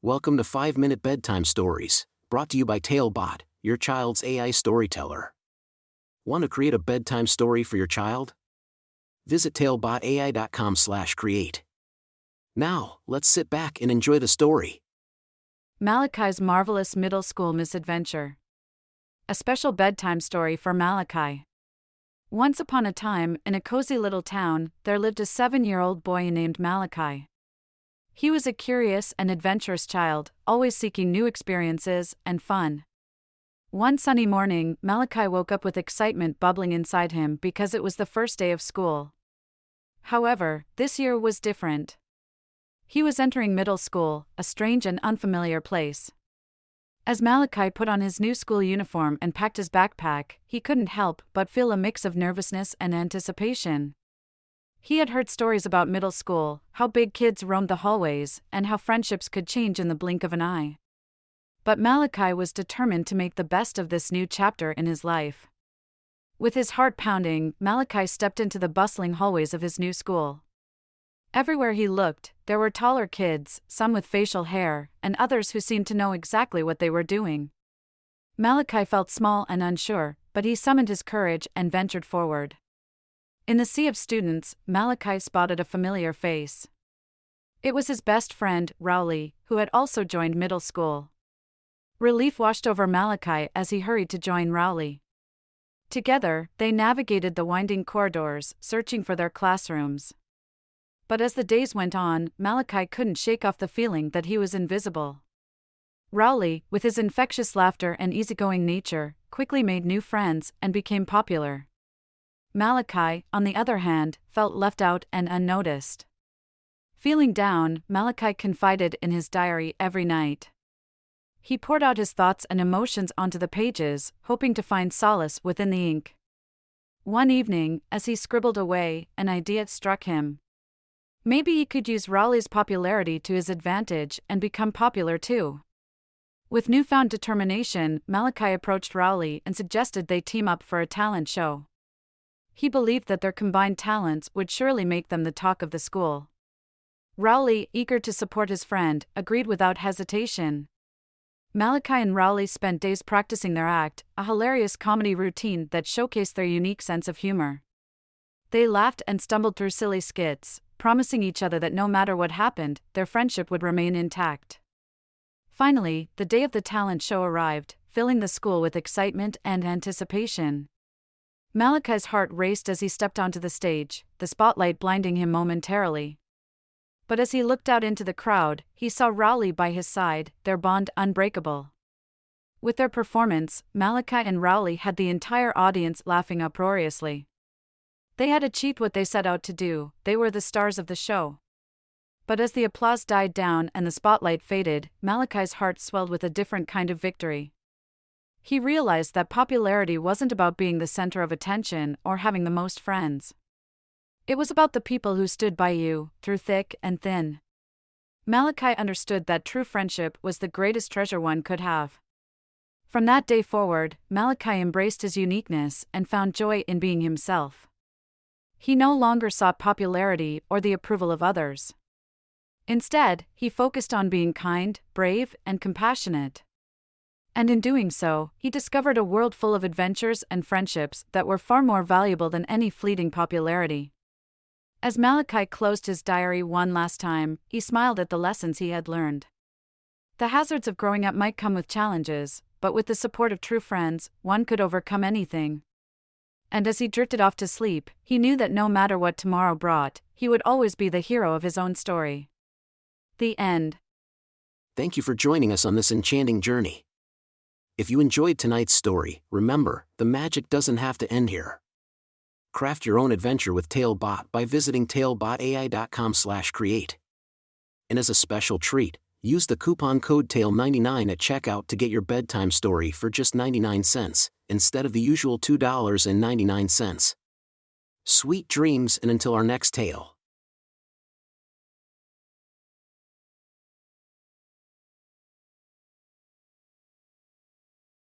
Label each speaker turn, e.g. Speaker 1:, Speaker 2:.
Speaker 1: Welcome to 5-Minute Bedtime Stories, brought to you by TaleBot, your child's AI storyteller. Want to create a bedtime story for your child? Visit talebotai.com/create. Now, let's sit back and enjoy the story.
Speaker 2: Malachi's Marvelous Middle School Misadventure. A special bedtime story for Malachi. Once upon a time, in a cozy little town, there lived a 7-year-old boy named Malachi. He was a curious and adventurous child, always seeking new experiences and fun. One sunny morning, Malachi woke up with excitement bubbling inside him because it was the first day of school. However, this year was different. He was entering middle school, a strange and unfamiliar place. As Malachi put on his new school uniform and packed his backpack, he couldn't help but feel a mix of nervousness and anticipation. He had heard stories about middle school, how big kids roamed the hallways, and how friendships could change in the blink of an eye. But Malachi was determined to make the best of this new chapter in his life. With his heart pounding, Malachi stepped into the bustling hallways of his new school. Everywhere he looked, there were taller kids, some with facial hair, and others who seemed to know exactly what they were doing. Malachi felt small and unsure, but he summoned his courage and ventured forward. In the sea of students, Malachi spotted a familiar face. It was his best friend, Rowley, who had also joined middle school. Relief washed over Malachi as he hurried to join Rowley. Together, they navigated the winding corridors, searching for their classrooms. But as the days went on, Malachi couldn't shake off the feeling that he was invisible. Rowley, with his infectious laughter and easygoing nature, quickly made new friends and became popular. Malachi, on the other hand, felt left out and unnoticed. Feeling down, Malachi confided in his diary every night. He poured out his thoughts and emotions onto the pages, hoping to find solace within the ink. One evening, as he scribbled away, an idea struck him. Maybe he could use Rowley's popularity to his advantage and become popular too. With newfound determination, Malachi approached Rowley and suggested they team up for a talent show. He believed that their combined talents would surely make them the talk of the school. Rowley, eager to support his friend, agreed without hesitation. Malachi and Rowley spent days practicing their act, a hilarious comedy routine that showcased their unique sense of humor. They laughed and stumbled through silly skits, promising each other that no matter what happened, their friendship would remain intact. Finally, the day of the talent show arrived, filling the school with excitement and anticipation. Malachi's heart raced as he stepped onto the stage, the spotlight blinding him momentarily. But as he looked out into the crowd, he saw Rowley by his side, their bond unbreakable. With their performance, Malachi and Rowley had the entire audience laughing uproariously. They had achieved what they set out to do, they were the stars of the show. But as the applause died down and the spotlight faded, Malachi's heart swelled with a different kind of victory. He realized that popularity wasn't about being the center of attention or having the most friends. It was about the people who stood by you, through thick and thin. Malachi understood that true friendship was the greatest treasure one could have. From that day forward, Malachi embraced his uniqueness and found joy in being himself. He no longer sought popularity or the approval of others. Instead, he focused on being kind, brave, and compassionate. And in doing so, he discovered a world full of adventures and friendships that were far more valuable than any fleeting popularity. As Malachi closed his diary one last time, he smiled at the lessons he had learned. The hazards of growing up might come with challenges, but with the support of true friends, one could overcome anything. And as he drifted off to sleep, he knew that no matter what tomorrow brought, he would always be the hero of his own story. The end.
Speaker 1: Thank you for joining us on this enchanting journey. If you enjoyed tonight's story, remember, the magic doesn't have to end here. Craft your own adventure with TaleBot by visiting talebotai.com/create. And as a special treat, use the coupon code TALE99 at checkout to get your bedtime story for just 99 cents, instead of the usual $2.99. Sweet dreams, and until our next tale.